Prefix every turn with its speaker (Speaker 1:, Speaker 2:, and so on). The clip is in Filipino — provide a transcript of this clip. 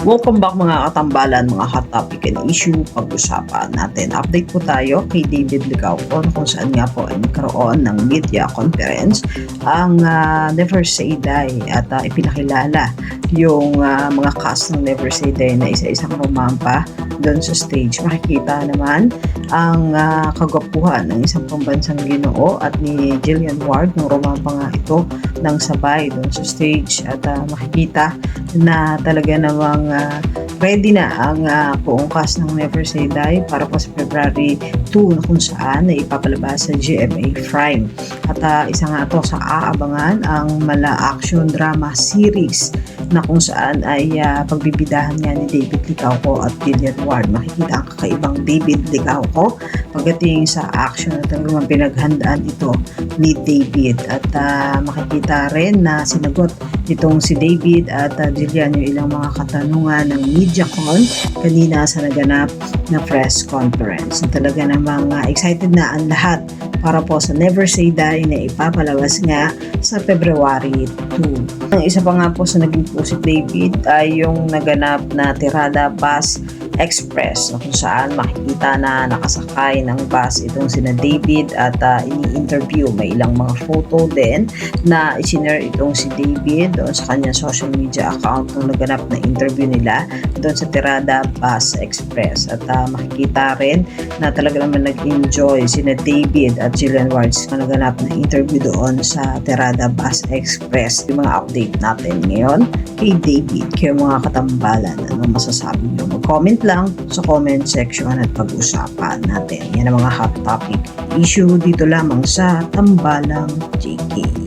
Speaker 1: Welcome back mga katambalan, mga hot topic and issue pag-usapan natin. Update po tayo kay David Licauco kung saan nga po ay nagkaroon ng media conference ang Never Say Die at ipinakilala yung mga cast ng Never Say Die na isa-isang rumampa doon sa stage. Makikita naman ang kagwapuhan ng isang pambansang Ginoo at ni Jillian Ward nung rumampa nga ito ng sabay doon sa stage at makikita na talaga namang ready na ang buong cast ng Never Say Die para po sa February 2 na kung saan na ipapalabas sa GMA Prime. At isa nga ito sa aabangan ang mala action drama series na kung saan ay pagbibidahan nga ni David Licauco at Jillian Ward. Makikita ang kakaibang David Licauco pagdating sa action at talagang pinaghandaan ito ni David at makikita rin na sinagot itong si David at Jillian yung ilang mga katanungan ng MediaCon kanina sa naganap na press conference. Talaga namang excited na ang lahat para po sa Never Say Die na ipapalabas nga sa February 2. Ang isa pa nga po sa naging po si David ay yung naganap na Tirada Bus Express na kung saan makikita na nakasakay ng bus itong sina David at ini-interview. May ilang mga photo din na isinare itong si David doon sa kanyang social media account nung naganap na interview nila doon sa Tirada Bus Express. At makikita rin na talaga naman nag-enjoy sina David at Jillian Ward na naganap na interview doon sa Tirada Bus Express. Yung mga update natin ngayon kay David, kayo mga katambalan, anong masasabi nyo? Mag-comment lang sa comment section at pag-usapan natin. Yan ang mga hot topic issue dito lamang sa Tambalang JK.